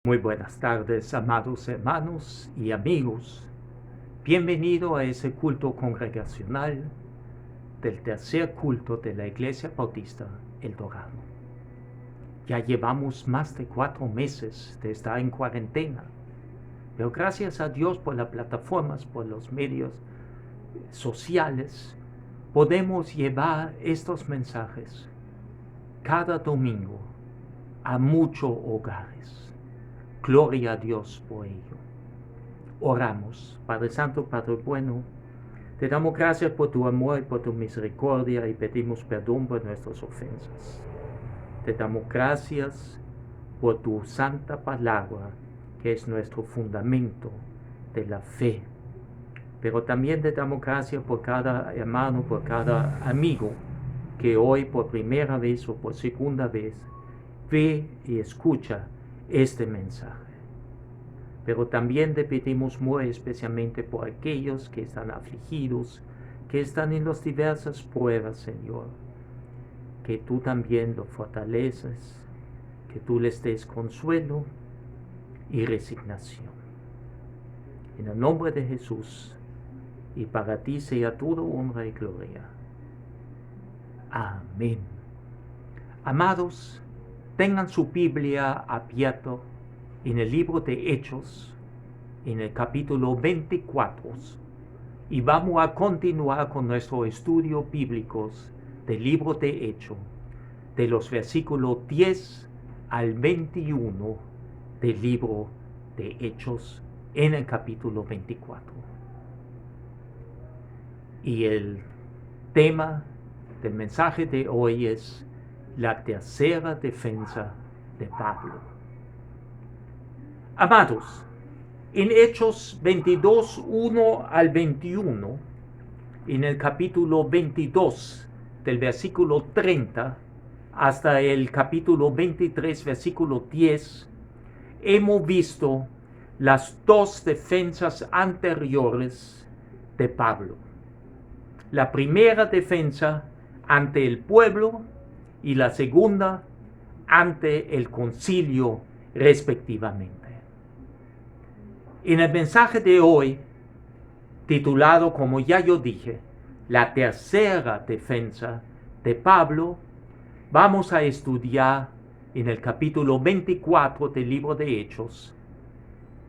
Muy buenas tardes, amados hermanos y amigos. Bienvenido a ese culto congregacional del tercer culto de la Iglesia Bautista El Dorado. Ya llevamos más de 4 meses de estar en cuarentena, pero gracias a Dios por las plataformas, por los medios sociales, podemos llevar estos mensajes cada domingo a muchos hogares. Gloria a Dios por ello. Oramos. Padre Santo, Padre bueno, te damos gracias por tu amor y por tu misericordia y pedimos perdón por nuestras ofensas. Te damos gracias por tu santa palabra, que es nuestro fundamento de la fe. Pero también te damos gracias por cada hermano, por cada amigo que hoy por primera vez o por segunda vez ve y escucha este mensaje. Pero también te pedimos muy especialmente por aquellos que están afligidos, que están en las diversas pruebas, Señor, que tú también los fortaleces, que tú les des consuelo y resignación. En el nombre de Jesús, y para ti sea toda honra y gloria. Amén. Amados, tengan su Biblia abierta en el libro de Hechos, en el capítulo 24, y vamos a continuar con nuestro estudio bíblico del libro de Hechos, de los versículos 10 al 21 del libro de Hechos en el capítulo 24. Y el tema del mensaje de hoy es la tercera defensa de Pablo. Amados, en Hechos 22, 1 al 21, en el capítulo 22 del versículo 30 hasta el capítulo 23, versículo 10, hemos visto las dos defensas anteriores de Pablo. La primera defensa ante el pueblo y la segunda ante el concilio respectivamente. En el mensaje de hoy, titulado, como ya yo dije, la tercera defensa de Pablo, vamos a estudiar en el capítulo 24 del libro de Hechos,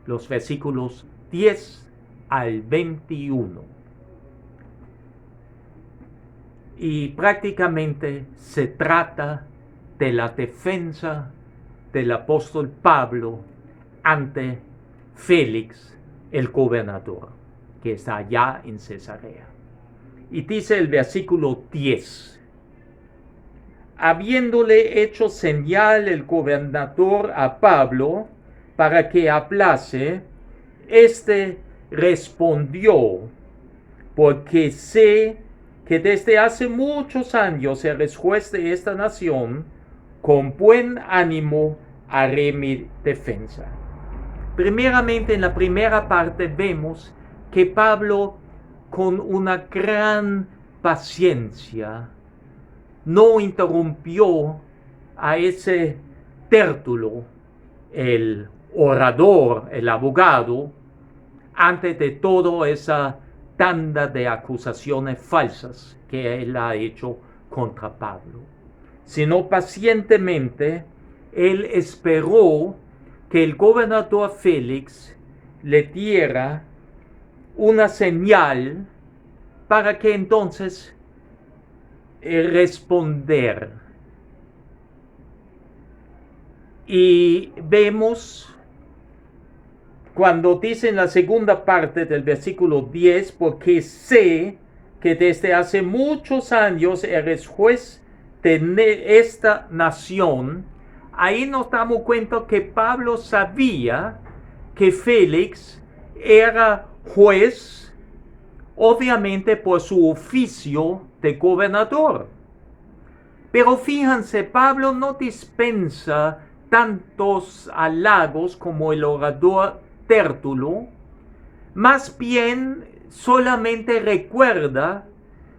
los versículos 10 al 21. Y prácticamente se trata de la defensa del apóstol Pablo ante Félix, el gobernador, que está allá en Cesarea. Y dice el versículo 10: habiéndole hecho señal el gobernador a Pablo para que hablase, éste respondió: porque sé que desde hace muchos años eres juez de esta nación, con buen ánimo haré mi defensa. Primeramente, en la primera parte vemos que Pablo, con una gran paciencia, no interrumpió a ese Tértulo, el orador, el abogado, antes de toda esa tanda de acusaciones falsas que él ha hecho contra Pablo, sino pacientemente él esperó que el gobernador Félix le diera una señal para que entonces responder. Y vemos cuando dice en la segunda parte del versículo 10, porque sé que desde hace muchos años eres juez de esta nación, ahí nos damos cuenta que Pablo sabía que Félix era juez, obviamente por su oficio de gobernador. Pero fíjense, Pablo no dispensa tantos halagos como el orador Tértulo, más bien solamente recuerda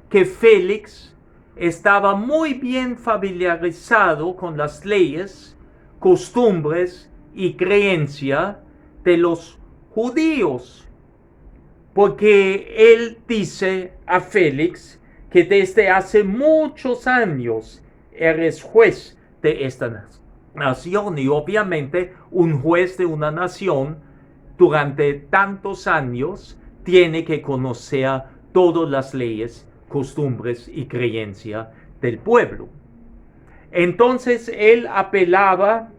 que Félix estaba muy bien familiarizado con las leyes, costumbres y creencias de los judíos, porque él dice a Félix que desde hace muchos años eres juez de esta nación, y obviamente un juez de una nación durante tantos años tiene que conocer todas las leyes, costumbres y creencias del pueblo. Entonces él apelaba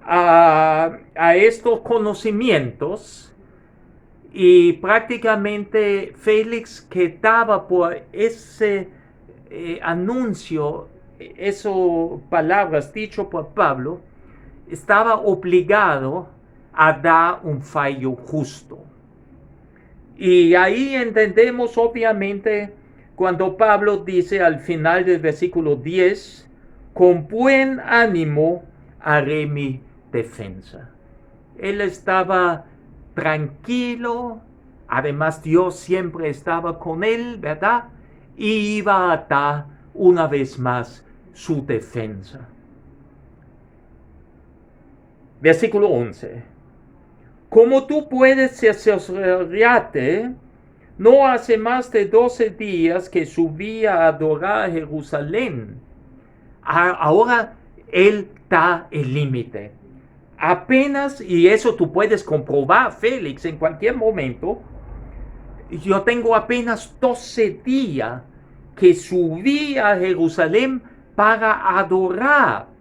a estos conocimientos, y prácticamente Félix quedaba por ese anuncio, esas palabras dicho por Pablo, estaba obligado a dar un fallo justo. Y ahí entendemos obviamente cuando Pablo dice al final del versículo 10, con buen ánimo haré mi defensa. Él estaba tranquilo, además Dios siempre estaba con él, ¿verdad? Y iba a dar una vez más su defensa. Versículo 11. Como tú puedes cerciorarte, no hace más de 12 días que subí a adorar a Jerusalén. Ahora él da el límite. Apenas, y eso tú puedes comprobar, Félix, en cualquier momento, yo tengo apenas 12 días que subí a Jerusalén para adorar.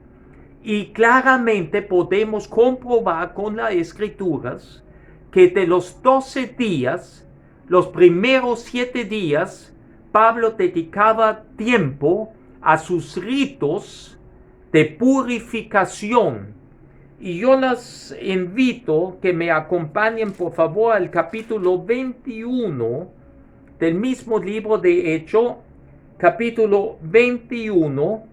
Y claramente podemos comprobar con las escrituras que de los 12 días, los primeros 7 días, Pablo dedicaba tiempo a sus ritos de purificación. Y yo las invito que me acompañen por favor al capítulo 21 del mismo libro de Hechos, capítulo 21,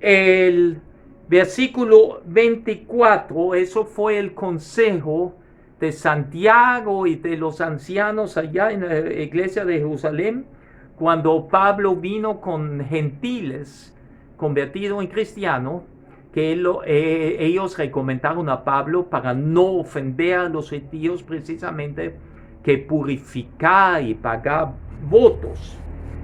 el versículo 24, eso fue el consejo de Santiago y de los ancianos allá en la iglesia de Jerusalén, cuando Pablo vino con gentiles convertidos en cristianos, que ellos recomendaron a Pablo para no ofender a los judíos precisamente, que purificar y pagar votos.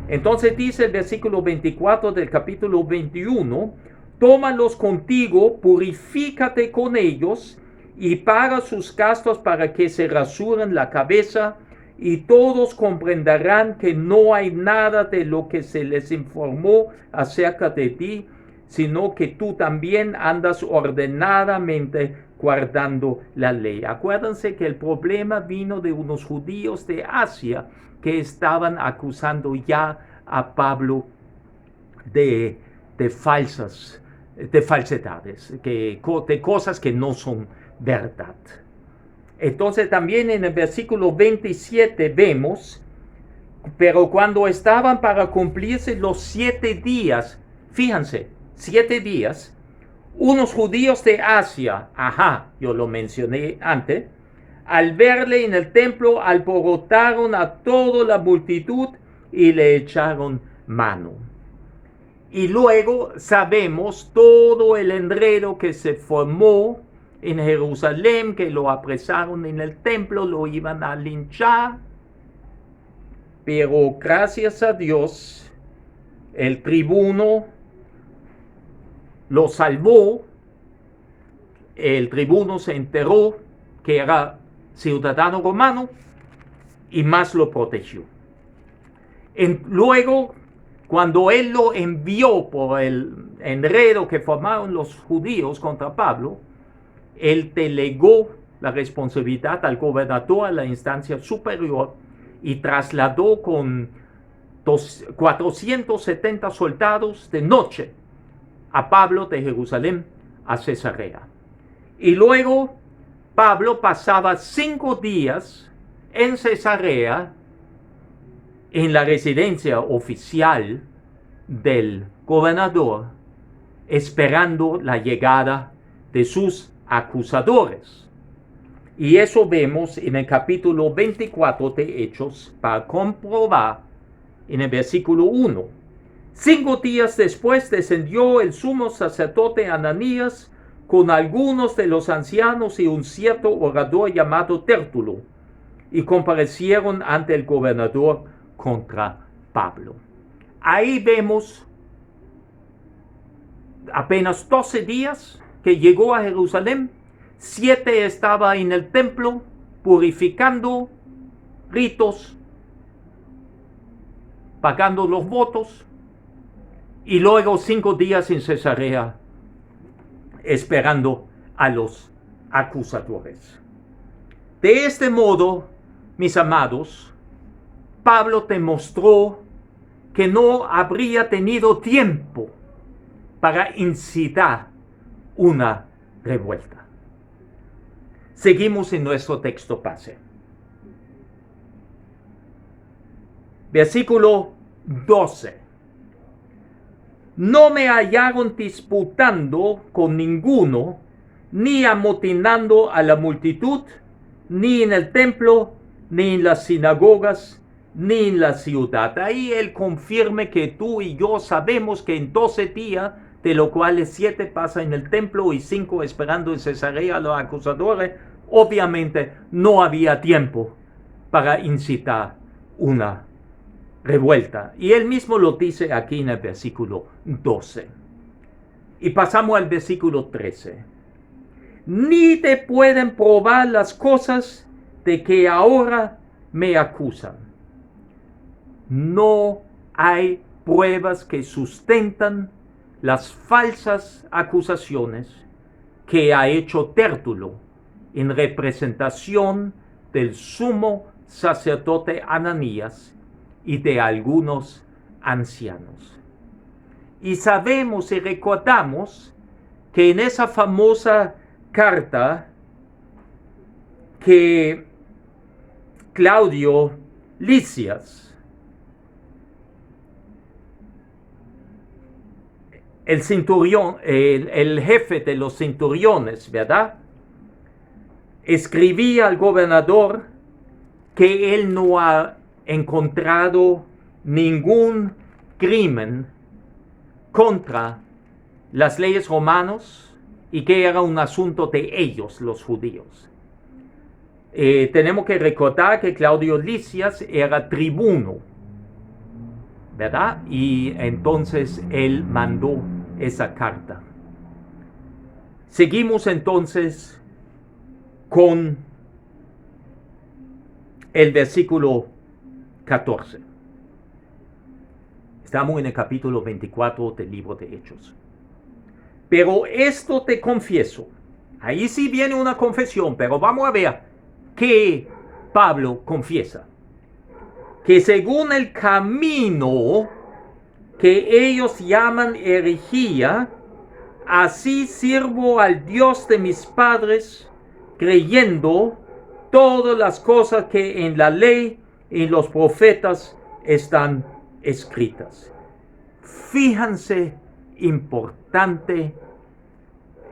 Entonces dice el versículo 24 del capítulo 21, tómalos contigo, purifícate con ellos y paga sus gastos para que se rasuren la cabeza, y todos comprenderán que no hay nada de lo que se les informó acerca de ti, sino que tú también andas ordenadamente guardando la ley. Acuérdense que el problema vino de unos judíos de Asia que estaban acusando ya a Pablo de falsedades, de cosas que no son verdad. Entonces también en el versículo 27 vemos, pero cuando estaban para cumplirse los 7 días, fíjense, 7 días, unos judíos de Asia, yo lo mencioné antes, al verle en el templo alborotaron a toda la multitud y le echaron mano. Y luego sabemos todo el enredo que se formó en Jerusalén, que lo apresaron en el templo, lo iban a linchar. Pero gracias a Dios, el tribuno lo salvó. El tribuno se enteró que era ciudadano romano y más lo protegió. Luego, cuando él lo envió por el enredo que formaron los judíos contra Pablo, él delegó la responsabilidad al gobernador, a la instancia superior, y trasladó con 470 soldados de noche a Pablo de Jerusalén a Cesarea. Y luego Pablo pasaba 5 días en Cesarea, en la residencia oficial del gobernador, esperando la llegada de sus acusadores. Y eso vemos en el capítulo 24 de Hechos para comprobar en el versículo 1. 5 días después descendió el sumo sacerdote Ananías con algunos de los ancianos y un cierto orador llamado Tértulo, y comparecieron ante el gobernador contra Pablo. Ahí vemos apenas 12 días que llegó a Jerusalén, 7 estaba en el templo purificando ritos, pagando los votos, y luego 5 días en Cesarea esperando a los acusadores. De este modo, mis amados, Pablo demostró que no habría tenido tiempo para incitar una revuelta. Seguimos en nuestro texto base. Versículo 12. No me hallaron disputando con ninguno, ni amotinando a la multitud, ni en el templo, ni en las sinagogas, ni en la ciudad. Ahí él confirma que tú y yo sabemos que en 12 días, de los cuales 7 pasan en el templo y 5 esperando en Cesarea a los acusadores, obviamente no había tiempo para incitar una revuelta. Y él mismo lo dice aquí en el versículo 12. Y pasamos al versículo 13. Ni te pueden probar las cosas de que ahora me acusan. No hay pruebas que sustentan las falsas acusaciones que ha hecho Tértulo en representación del sumo sacerdote Ananías y de algunos ancianos. Y sabemos y recordamos que en esa famosa carta que Claudio Lisias, el centurión, el jefe de los centuriones, ¿verdad?, escribía al gobernador que él no ha encontrado ningún crimen contra las leyes romanas y que era un asunto de ellos, los judíos. Tenemos que recordar que Claudio Lisias era tribuno, ¿verdad? Y entonces él mandó esa carta. Seguimos entonces con el versículo 14. Estamos en el capítulo 24 del libro de Hechos. Pero esto te confieso. Ahí sí viene una confesión, pero vamos a ver qué Pablo confiesa. Que según el camino que ellos llaman herejía, así sirvo al Dios de mis padres, creyendo todas las cosas que en la ley y los profetas están escritas. Fíjense, importante,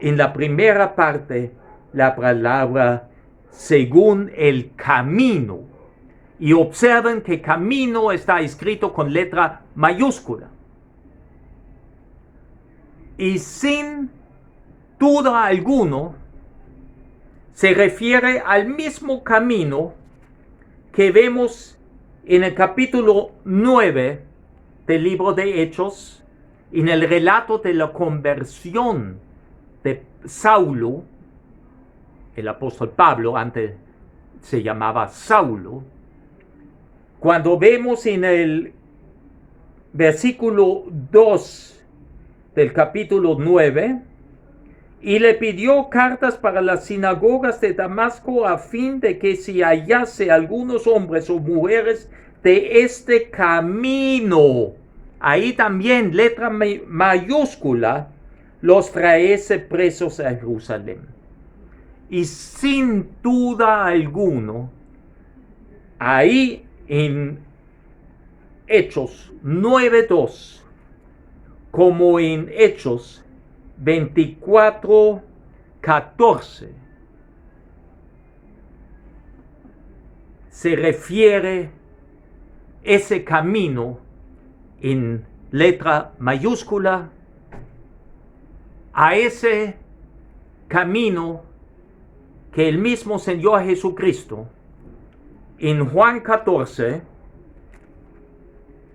en la primera parte, la palabra según el camino. Y observen que camino está escrito con letra mayúscula. Y sin duda alguno, se refiere al mismo camino que vemos en el capítulo 9 del libro de Hechos, en el relato de la conversión de Saulo, el apóstol Pablo, antes se llamaba Saulo, cuando vemos en el versículo 2 del capítulo 9, y le pidió cartas para las sinagogas de Damasco a fin de que si hallase algunos hombres o mujeres de este camino, ahí también letra mayúscula, los traese presos a Jerusalén. Y sin duda alguno, ahí en Hechos 9:2, como en Hechos 24:14, se refiere ese camino en letra mayúscula a ese camino que el mismo Señor Jesucristo en Juan 14,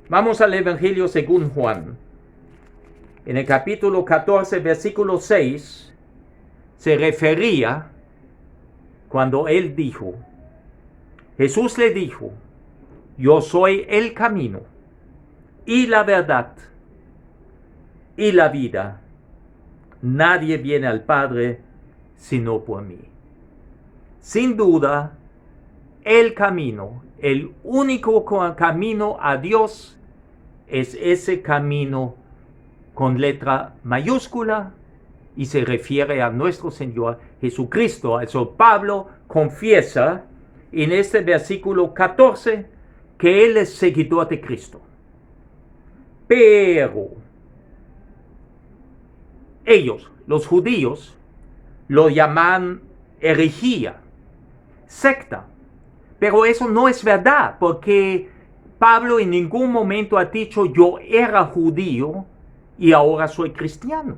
vamos al Evangelio según Juan. En el capítulo 14, versículo 6, se refería cuando él dijo, Jesús le dijo, yo soy el camino y la verdad y la vida. Nadie viene al Padre sino por mí. Sin duda, el camino, el único camino a Dios es ese camino con letra mayúscula y se refiere a nuestro Señor Jesucristo. Eso Pablo confiesa en este versículo 14 que él es seguidor de Cristo. Pero ellos, los judíos, lo llaman herejía, secta. Pero eso no es verdad, porque Pablo en ningún momento ha dicho yo era judío y ahora soy cristiano.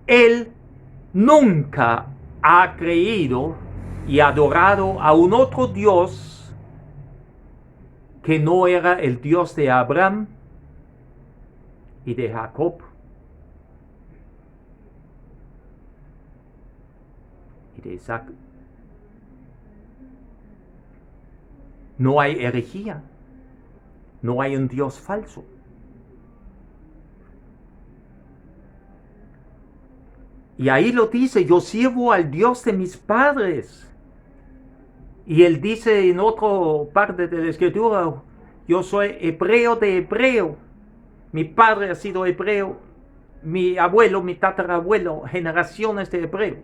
Él nunca ha creído y adorado a un otro Dios que no era el Dios de Abraham y de Jacob y de Isaac. No hay herejía, no hay un Dios falso. Y ahí lo dice, yo sirvo al Dios de mis padres. Y él dice en otra parte de la escritura, yo soy hebreo de hebreo. Mi padre ha sido hebreo, mi abuelo, mi tatarabuelo, generaciones de hebreo.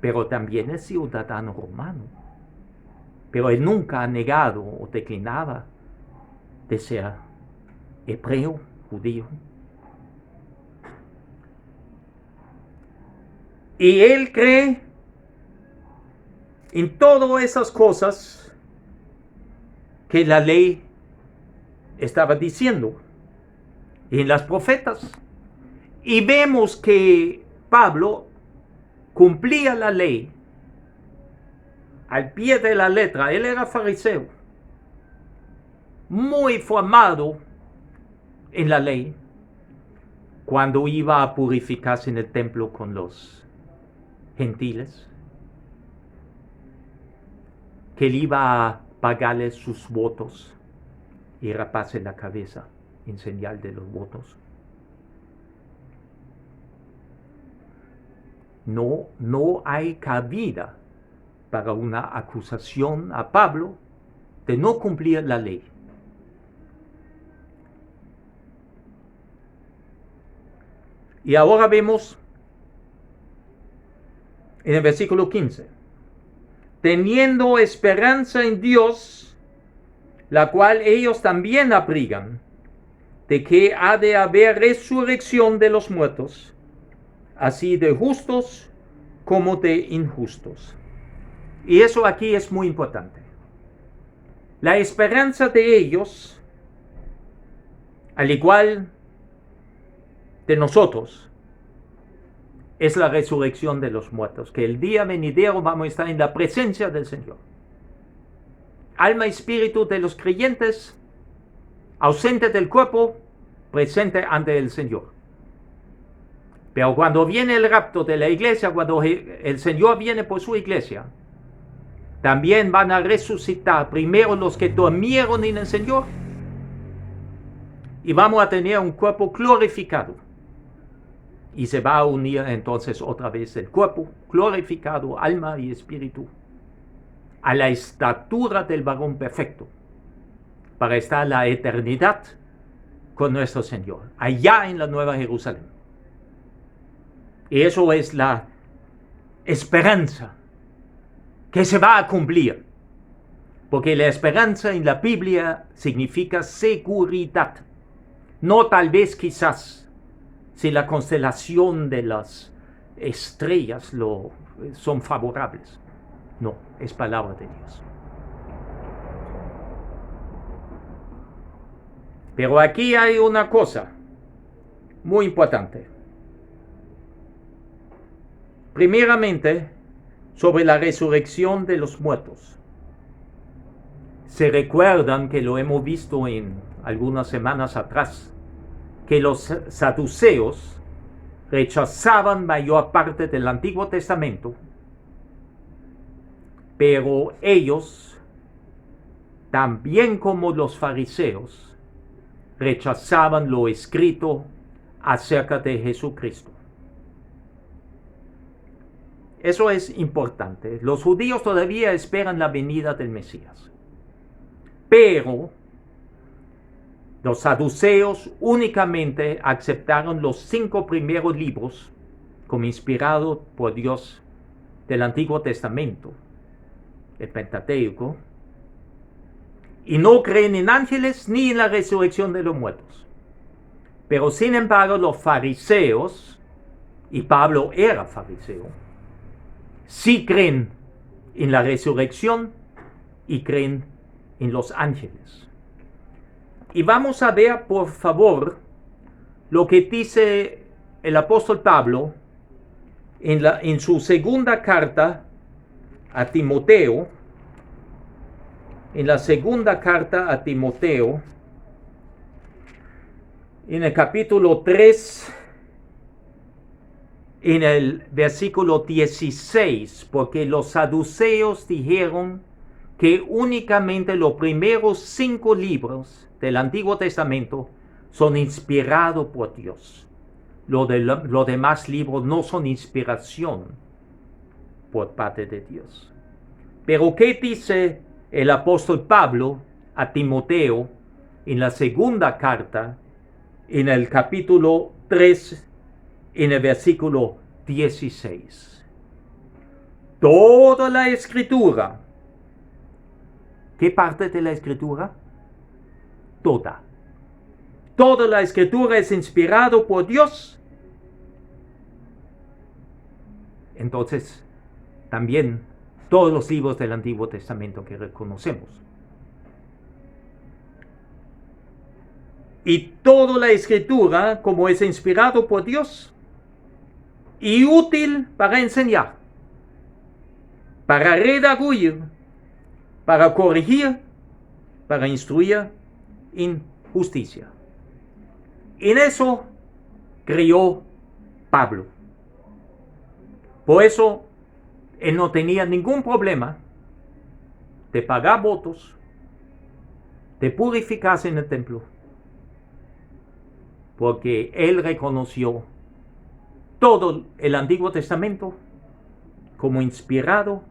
Pero también es ciudadano romano. Pero él nunca ha negado o declinaba de ser hebreo, judío. Y él cree en todas esas cosas que la ley estaba diciendo, y en las profetas. Y vemos que Pablo cumplía la ley al pie de la letra. Él era fariseo, muy formado en la ley, cuando iba a purificarse en el templo con los gentiles, que él iba a pagarles sus votos y raparse la cabeza en señal de los votos. No hay cabida para una acusación a Pablo de no cumplir la ley. Y ahora vemos en el versículo 15, teniendo esperanza en Dios, la cual ellos también abrigan, de que ha de haber resurrección de los muertos, así de justos como de injustos. Y eso aquí es muy importante. La esperanza de ellos, al igual de nosotros, es la resurrección de los muertos, que el día venidero vamos a estar en la presencia del Señor. Alma y espíritu de los creyentes, ausente del cuerpo, presente ante el Señor. Pero cuando viene el rapto de la iglesia, cuando el Señor viene por su iglesia, también van a resucitar primero los que durmieron en el Señor, y vamos a tener un cuerpo glorificado. Y se va a unir entonces otra vez el cuerpo glorificado, alma y espíritu, a la estatura del varón perfecto, para estar la eternidad con nuestro Señor, allá en la Nueva Jerusalén. Y eso es la esperanza que se va a cumplir, porque la esperanza en la Biblia significa seguridad, no tal vez quizás, si la constelación de las estrellas son favorables. No, es palabra de Dios. Pero aquí hay una cosa muy importante. Primeramente, sobre la resurrección de los muertos. Se recuerdan que lo hemos visto en algunas semanas atrás, que los saduceos rechazaban mayor parte del Antiguo Testamento, pero ellos, también como los fariseos, rechazaban lo escrito acerca de Jesucristo. Eso es importante. Los judíos todavía esperan la venida del Mesías, pero los saduceos únicamente aceptaron los 5 primeros libros como inspirados por Dios del Antiguo Testamento. el Pentateuco, y no creen en ángeles ni en la resurrección de los muertos. Pero sin embargo los fariseos, y Pablo era fariseo, sí creen en la resurrección y creen en los ángeles. Y vamos a ver, por favor, lo que dice el apóstol Pablo en su segunda carta a Timoteo, en la segunda carta a Timoteo, en el capítulo 3, en el versículo 16, porque los saduceos dijeron que únicamente los primeros 5 libros del Antiguo Testamento son inspirados por Dios. Los demás libros no son inspiración por parte de Dios. Pero ¿qué dice el apóstol Pablo a Timoteo en la segunda carta, en el capítulo 3, en el versículo 16? Toda la escritura. ¿Qué parte de la escritura? Toda. Toda la escritura es inspirada por Dios. Entonces, también todos los libros del Antiguo Testamento que reconocemos. Y toda la escritura, como es inspirado por Dios, y útil para enseñar, para redarguir, para corregir, para instruir en justicia. En eso creyó Pablo. Por eso él no tenía ningún problema de pagar votos, de purificarse en el templo, porque él reconoció todo el Antiguo Testamento como inspirado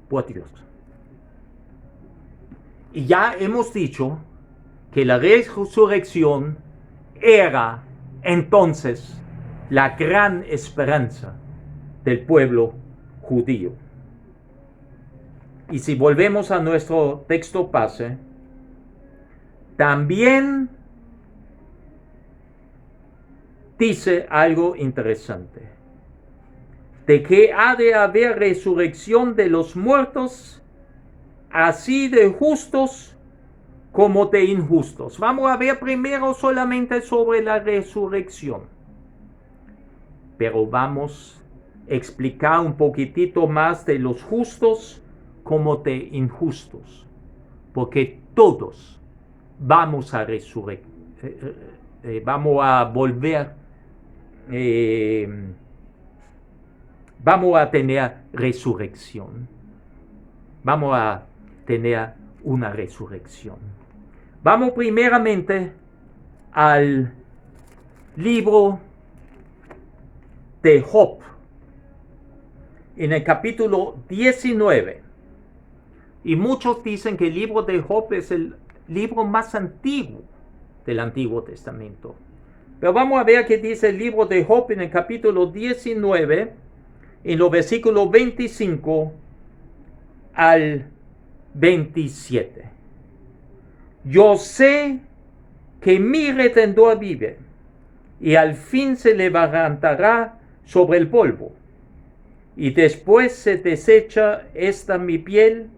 por Dios. Y ya hemos dicho que la resurrección era entonces la gran esperanza del pueblo judío. Y si volvemos a nuestro texto base, también dice algo interesante, de que ha de haber resurrección de los muertos, así de justos como de injustos. Vamos a ver primero solamente sobre la resurrección, pero vamos a explicar un poquitito más de los justos como de injustos, porque todos vamos a vamos a volver, vamos a tener resurrección, vamos a tener una resurrección. Vamos primeramente al libro de Job, en el capítulo 19. Y muchos dicen que el libro de Job es el libro más antiguo del Antiguo Testamento. Pero vamos a ver qué dice el libro de Job en el capítulo 19, en los versículos 25 al 27. Yo sé que mi Redentor vive, y al fin se levantará sobre el polvo, y después se desecha esta mi piel,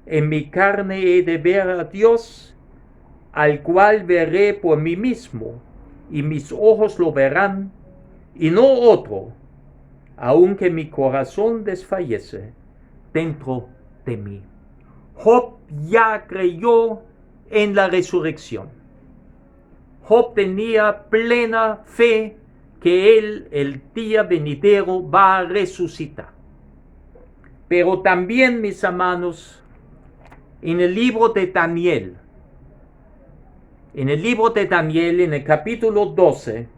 en mi carne he de ver a Dios, al cual veré por mí mismo, y mis ojos lo verán, y no otro, aunque mi corazón desfallece dentro de mí. Job ya creyó en la resurrección. Job tenía plena fe que él, el día venidero, va a resucitar. Pero también, mis hermanos, en el libro de Daniel, en el capítulo 12,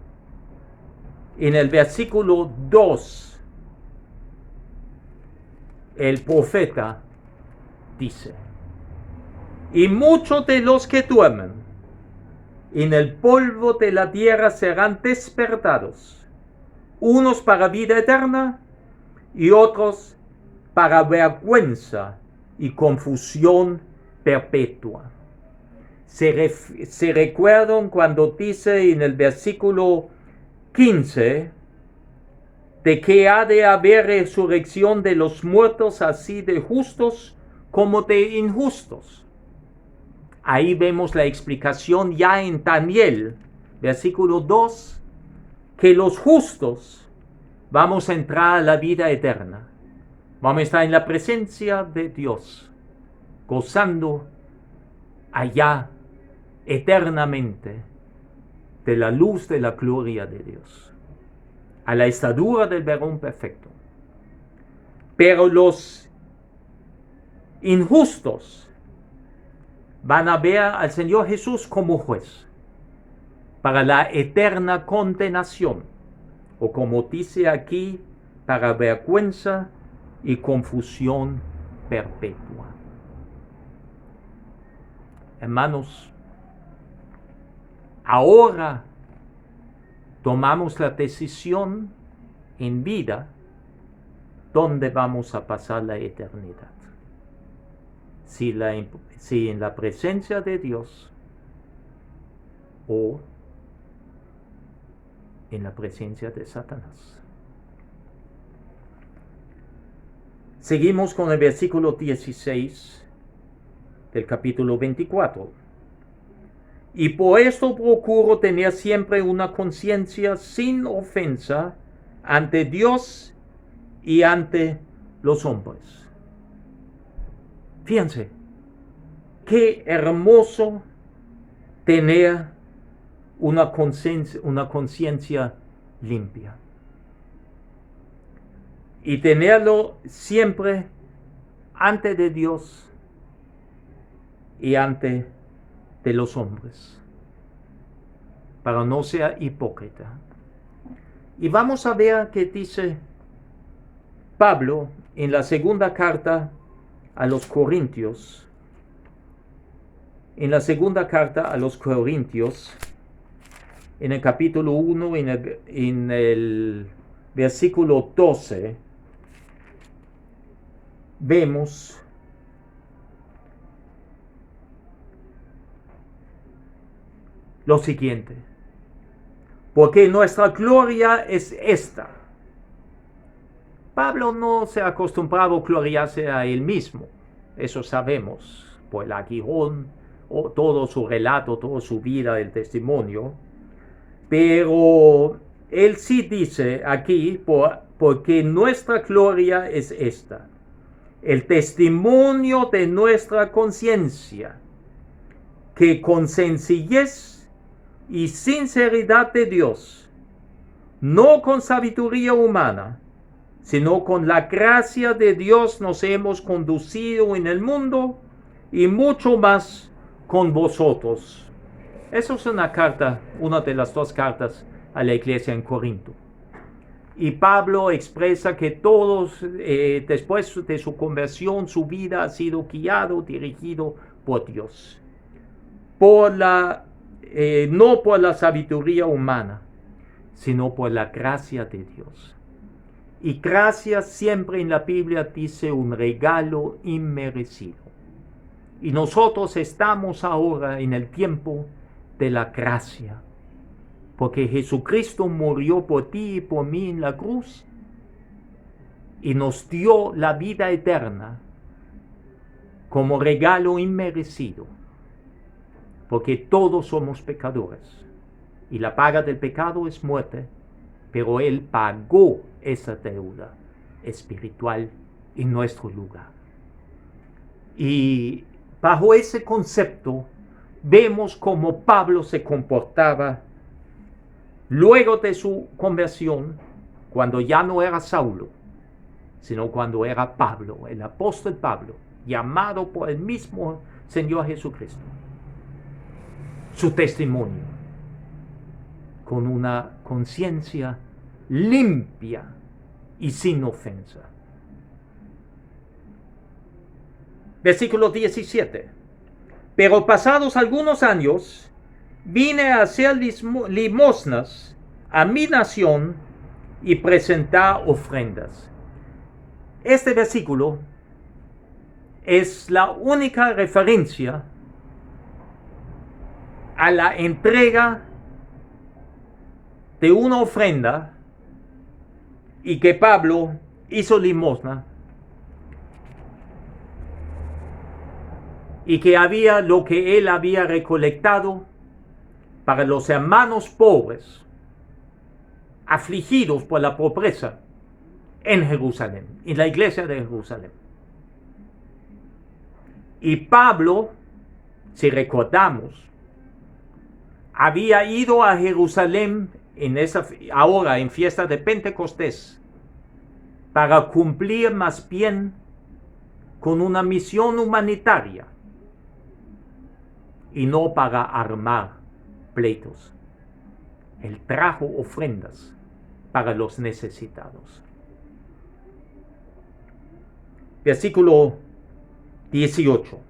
en el versículo 2, el profeta dice: y muchos de los que duermen en el polvo de la tierra serán despertados, unos para vida eterna y otros para vergüenza y confusión perpetua. Se recuerdan cuando dice en el versículo 15 de que ha de haber resurrección de los muertos, así de justos como de injustos. Ahí vemos la explicación ya en Daniel, versículo 2, que los justos vamos a entrar a la vida eterna. Vamos a estar en la presencia de Dios, gozando allá eternamente de la luz de la gloria de Dios, a la estatura del varón perfecto. Pero los injustos van a ver al Señor Jesús como juez para la eterna condenación, o como dice aquí, para vergüenza y confusión perpetua. Hermanos, ahora tomamos la decisión en vida dónde vamos a pasar la eternidad. Si en la presencia de Dios o en la presencia de Satanás. Seguimos con el versículo 16 del capítulo 24. Y por esto procuro tener siempre una conciencia sin ofensa ante Dios y ante los hombres. Fíjense, qué hermoso tener una conciencia limpia. Y tenerlo siempre ante de Dios y ante de los hombres, para no ser hipócrita. Y vamos a ver qué dice Pablo en la segunda carta a los Corintios. En la segunda carta a los Corintios, en el capítulo 1, en el versículo 12, vemos lo siguiente: porque nuestra gloria es esta. Pablo no se ha acostumbrado a gloriarse a él mismo, eso sabemos, por el aguijón, o todo su relato, toda su vida, el testimonio. Pero él sí dice aquí, porque nuestra gloria es esta, el testimonio de nuestra conciencia, que con sencillez y sinceridad de Dios, no con sabiduría humana, sino con la gracia de Dios nos hemos conducido en el mundo y mucho más con vosotros. Eso es una carta, una de las dos cartas a la iglesia en Corinto. Y Pablo expresa que todos, después de su conversión, su vida ha sido guiado, dirigido por Dios. No por la sabiduría humana, sino por la gracia de Dios. Y gracia siempre en la Biblia dice un regalo inmerecido. Y nosotros estamos ahora en el tiempo de la gracia, porque Jesucristo murió por ti y por mí en la cruz y nos dio la vida eterna como regalo inmerecido, porque todos somos pecadores y la paga del pecado es muerte, pero Él pagó esa deuda espiritual en nuestro lugar. Y bajo ese concepto vemos cómo Pablo se comportaba luego de su conversión, cuando ya no era Saulo, sino cuando era Pablo, el apóstol Pablo, llamado por el mismo Señor Jesucristo. Su testimonio, con una conciencia limpia y sin ofensa. Versículo 17. Pero pasados algunos años, vine a hacer limosnas a mi nación y presentar ofrendas. Este versículo es la única referencia a la entrega de una ofrenda y que Pablo hizo limosna y que había lo que él había recolectado para los hermanos pobres, afligidos por la pobreza en Jerusalén, en la iglesia de Jerusalén. Y Pablo, si recordamos, había ido a Jerusalén ahora en fiesta de Pentecostés para cumplir más bien con una misión humanitaria y no para armar pleitos. Él trajo ofrendas para los necesitados. Versículo 18.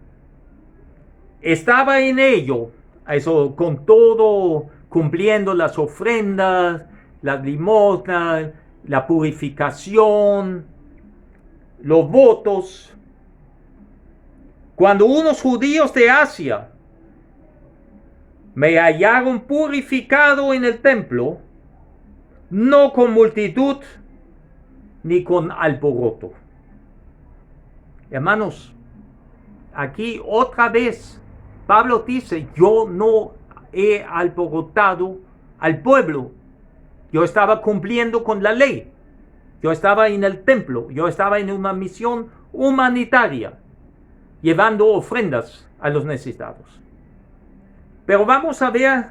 Estaba en ello, eso con todo, cumpliendo las ofrendas, la limosna, la purificación, los votos, cuando unos judíos de Asia me hallaron purificado en el templo, no con multitud ni con alboroto. Hermanos, aquí otra vez Pablo dice, yo no he alborotado al pueblo. Yo estaba cumpliendo con la ley. Yo estaba en el templo. Yo estaba en una misión humanitaria, llevando ofrendas a los necesitados. Pero vamos a ver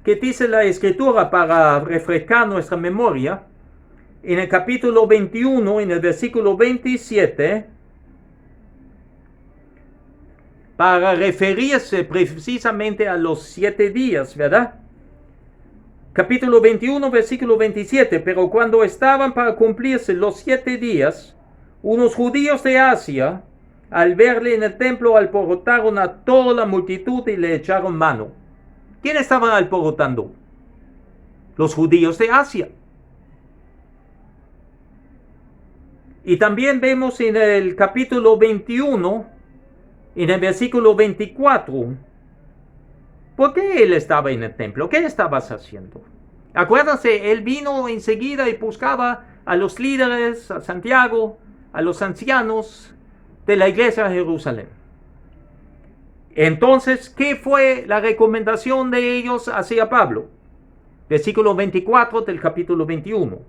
qué dice la Escritura para refrescar nuestra memoria. En el capítulo 21, en el versículo 27, para referirse precisamente a los 7 días, ¿verdad? Capítulo 21, versículo 27, pero cuando estaban para cumplirse los 7 días, unos judíos de Asia, al verle en el templo, alborotaron a toda la multitud y le echaron mano. ¿Quién estaban alborotando? Los judíos de Asia. Y también vemos en el capítulo 21, en el versículo 24, ¿por qué él estaba en el templo? ¿Qué estabas haciendo? Acuérdense, él vino enseguida y buscaba a los líderes, a Santiago, a los ancianos de la iglesia de Jerusalén. Entonces, ¿qué fue la recomendación de ellos hacia Pablo? Versículo 24 del capítulo 21.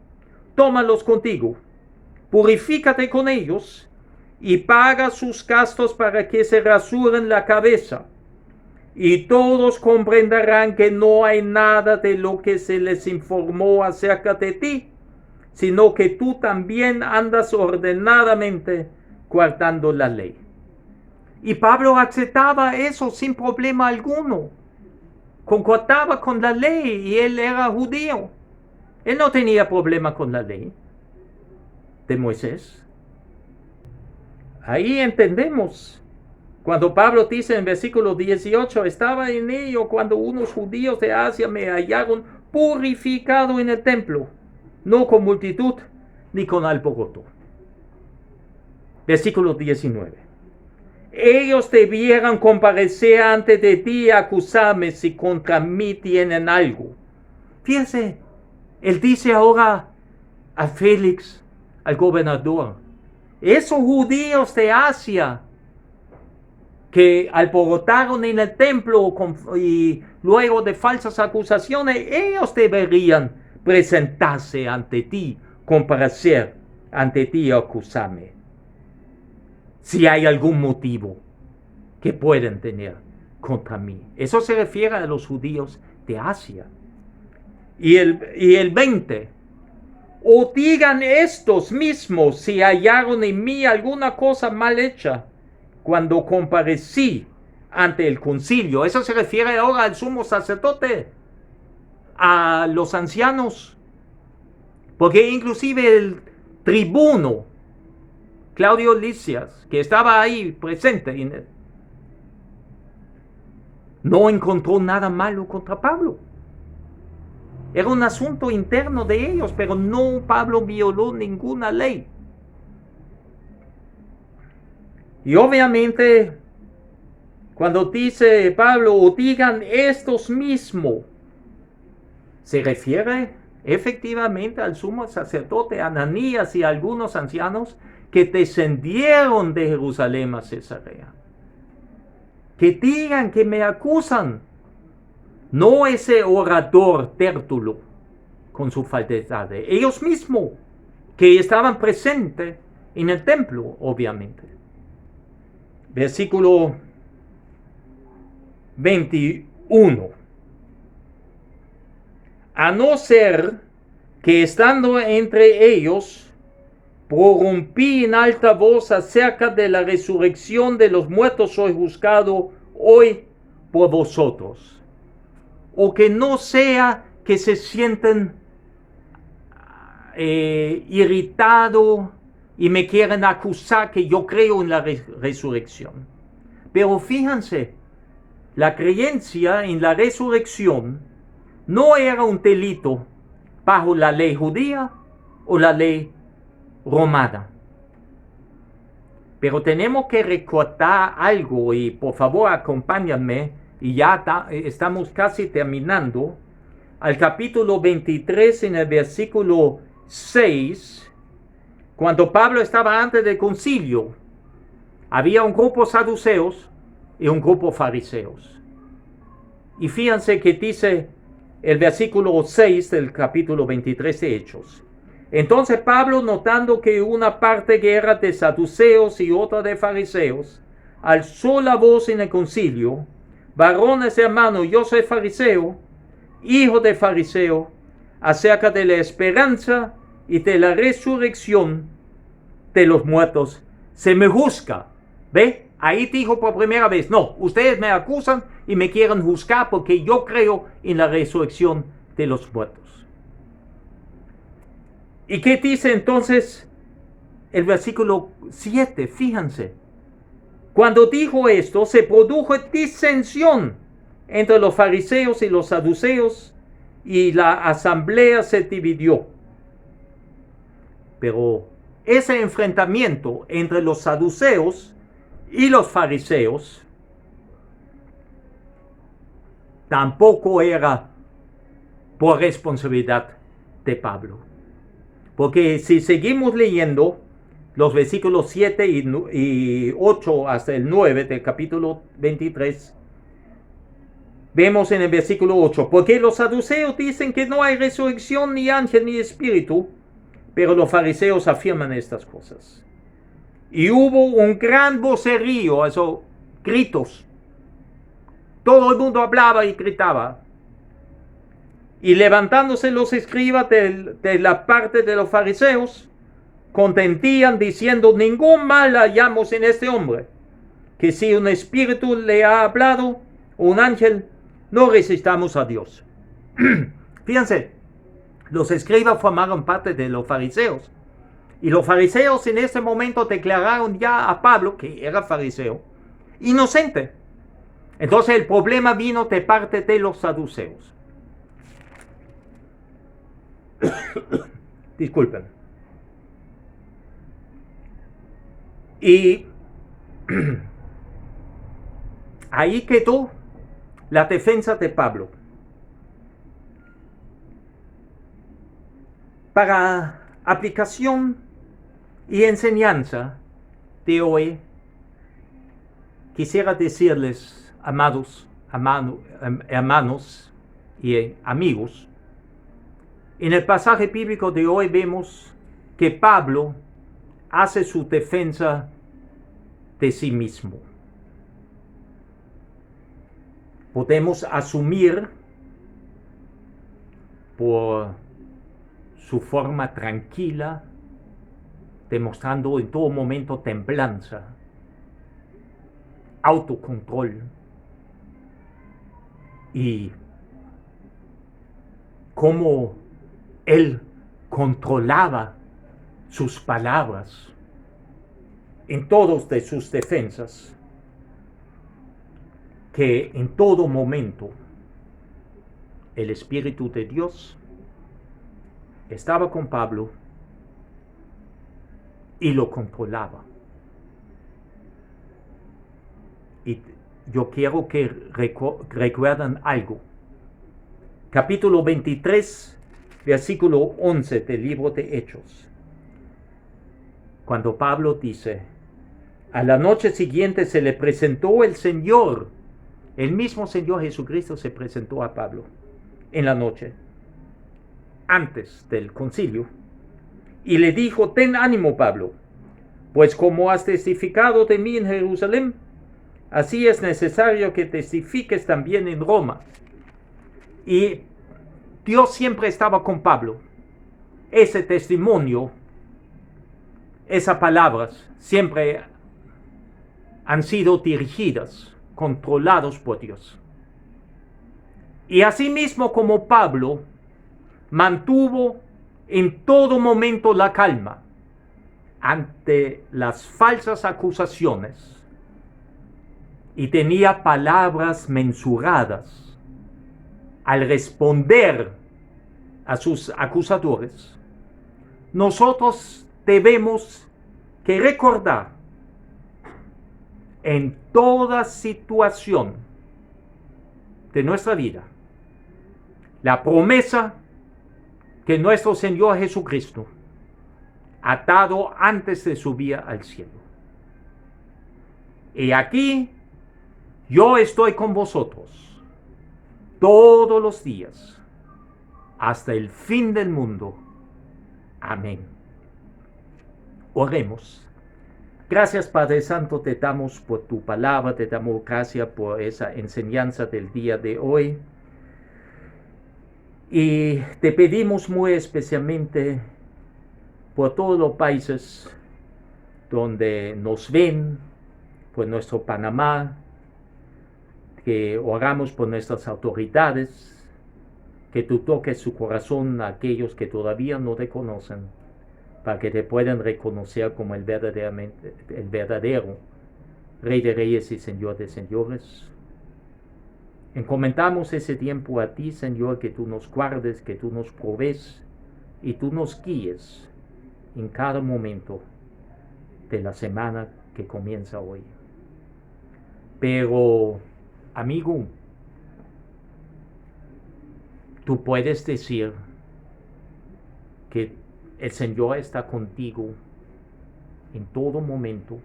Tómalos contigo, purifícate con ellos y paga sus gastos para que se rasuren la cabeza. Y todos comprenderán que no hay nada de lo que se les informó acerca de ti, sino que tú también andas ordenadamente guardando la ley. Y Pablo aceptaba eso sin problema alguno. Concordaba con la ley y él era judío. Él no tenía problema con la ley de Moisés. Ahí entendemos. Cuando Pablo dice en versículo 18, estaba en ello cuando unos judíos de Asia me hallaron purificado en el templo, no con multitud ni con alboroto. Versículo 19. Ellos debieran comparecer ante de ti y acusarme si contra mí tienen algo. Fíjense, él dice ahora a Félix, al gobernador, esos judíos de Asia que alborotaron en el templo y luego de falsas acusaciones, ellos deberían presentarse ante ti, comparecer ante ti y acusarme. Si hay algún motivo que pueden tener contra mí. Eso se refiere a los judíos de Asia. Y el 20. O digan estos mismos si hallaron en mí alguna cosa mal hecha cuando comparecí ante el concilio. Eso se refiere ahora al sumo sacerdote, a los ancianos, porque inclusive el tribuno Claudio Lisias, que estaba ahí presente, no encontró nada malo contra Pablo. Era un asunto interno de ellos, pero no, Pablo violó ninguna ley. Y obviamente, cuando dice Pablo, o digan estos mismos, se refiere efectivamente al sumo sacerdote Ananías y a algunos ancianos que descendieron de Jerusalén a Cesarea. Que digan, que me acusan, no ese orador Tértulo con su falsedad, ellos mismos que estaban presentes en el templo, obviamente. Versículo 21. A no ser que estando entre ellos, prorrumpí en alta voz acerca de la resurrección de los muertos, soy juzgado hoy por vosotros. O que no sea que se sienten irritado y me quieren acusar que yo creo en la resurrección. Pero fíjense, la creencia en la resurrección no era un delito bajo la ley judía o la ley romana. Pero tenemos que recordar algo y por favor acompáñenme y ya estamos casi terminando. Al capítulo 23 en el versículo 6, cuando Pablo estaba antes del concilio, había un grupo saduceos y un grupo fariseos. Y fíjense que dice el versículo 6 del capítulo 23 de Hechos. Entonces Pablo, notando que una parte que era de saduceos y otra de fariseos, alzó la voz en el concilio: varones hermanos, yo soy fariseo, hijo de fariseo, acerca de la esperanza y de la resurrección de los muertos se me juzga. ¿Ve? Ahí dijo por primera vez, no, ustedes me acusan y me quieren juzgar porque yo creo en la resurrección de los muertos. ¿Y qué dice entonces el versículo 7? Fíjense. Cuando dijo esto, se produjo disensión entre los fariseos y los saduceos, y la asamblea se dividió. Pero ese enfrentamiento entre los saduceos y los fariseos tampoco era por responsabilidad de Pablo. Porque si seguimos leyendo los versículos 7 y 8 hasta el 9 del capítulo 23, vemos en el versículo 8, porque los saduceos dicen que no hay resurrección, ni ángel, ni espíritu, pero los fariseos afirman estas cosas. Y hubo un gran vocerío, eso, gritos. Todo el mundo hablaba y gritaba. Y levantándose los escribas de la parte de los fariseos, contendían diciendo: ningún mal hallamos en este hombre, que si un espíritu le ha hablado, o un ángel, no resistamos a Dios. Fíjense, los escribas formaron parte de los fariseos. Y los fariseos en ese momento declararon ya a Pablo, que era fariseo, inocente. Entonces el problema vino de parte de los saduceos. Disculpen. Y ahí quedó la defensa de Pablo. Para aplicación y enseñanza de hoy, quisiera decirles, amados, hermanos y amigos, en el pasaje bíblico de hoy vemos que Pablo hace su defensa de sí mismo. Podemos asumir por su forma tranquila, demostrando en todo momento templanza, autocontrol y cómo él controlaba sus palabras en todas de sus defensas, que en todo momento el Espíritu de Dios estaba con Pablo y lo controlaba. Y yo quiero que recuerden algo. Capítulo 23, versículo 11 del libro de Hechos. Cuando Pablo dice, a la noche siguiente se le presentó el Señor. El mismo Señor Jesucristo se presentó a Pablo en la noche, antes del concilio, y le dijo, ten ánimo, Pablo, pues como has testificado de mí en Jerusalén, así es necesario que testifiques también en Roma. Y Dios siempre estaba con Pablo. Ese testimonio, esas palabras, siempre han sido dirigidas, controlados por Dios. Y asimismo como Pablo mantuvo en todo momento la calma ante las falsas acusaciones y tenía palabras mensuradas al responder a sus acusadores, nosotros debemos que recordar en toda situación de nuestra vida la promesa que nuestro Señor Jesucristo ha dado antes de subir al cielo. Y aquí yo estoy con vosotros todos los días hasta el fin del mundo. Amén. Oremos. Gracias, Padre Santo, te damos por tu palabra, te damos gracias por esa enseñanza del día de hoy. Y te pedimos muy especialmente por todos los países donde nos ven, por nuestro Panamá, que oramos por nuestras autoridades, que tú toques su corazón a aquellos que todavía no te conocen, para que te puedan reconocer como el verdadero Rey de Reyes y Señor de Señores. Encomendamos ese tiempo a ti, Señor, que tú nos guardes, que tú nos provees y tú nos guíes en cada momento de la semana que comienza hoy. Pero, amigo, tú puedes decir que el Señor está contigo en todo momento.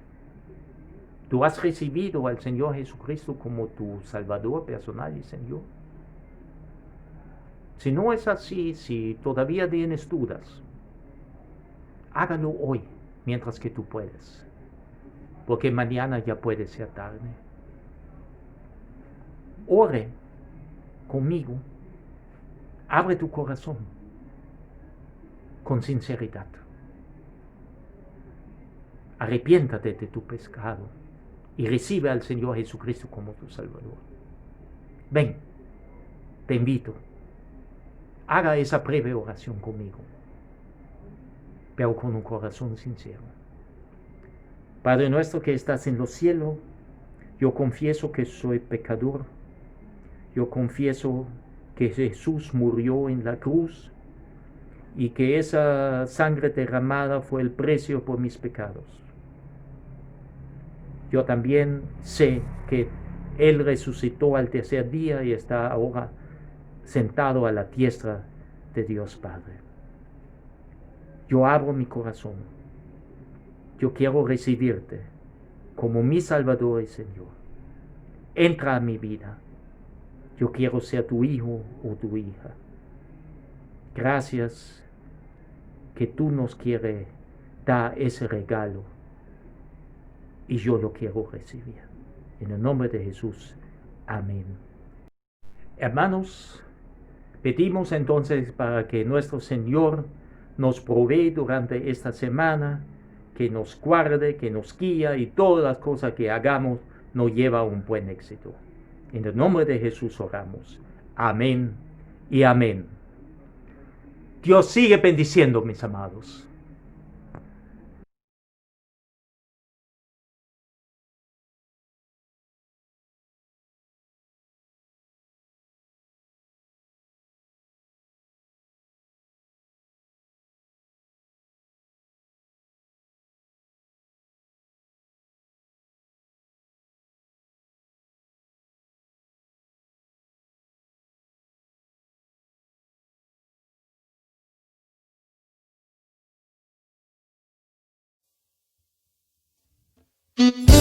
Tú has recibido al Señor Jesucristo como tu Salvador personal y Señor. Si no es así, si todavía tienes dudas, hágalo hoy, mientras que tú puedes, porque mañana ya puede ser tarde. Ore conmigo, abre tu corazón con sinceridad. Arrepiéntate de tu pecado y recibe al Señor Jesucristo como tu Salvador. Ven, te invito, haga esa breve oración conmigo, pero con un corazón sincero. Padre nuestro que estás en los cielos, yo confieso que soy pecador. Yo confieso que Jesús murió en la cruz y que esa sangre derramada fue el precio por mis pecados. Yo también sé que Él resucitó al tercer día y está ahora sentado a la diestra de Dios Padre. Yo abro mi corazón. Yo quiero recibirte como mi Salvador y Señor. Entra a mi vida. Yo quiero ser tu hijo o tu hija. Gracias que tú nos quieres dar ese regalo y yo lo quiero recibir. En el nombre de Jesús. Amén. Hermanos, pedimos entonces para que nuestro Señor nos provee durante esta semana, que nos guarde, que nos guíe y todas las cosas que hagamos nos lleva a un buen éxito. En el nombre de Jesús oramos. Amén y amén. Dios sigue bendiciendo, mis amados. Thank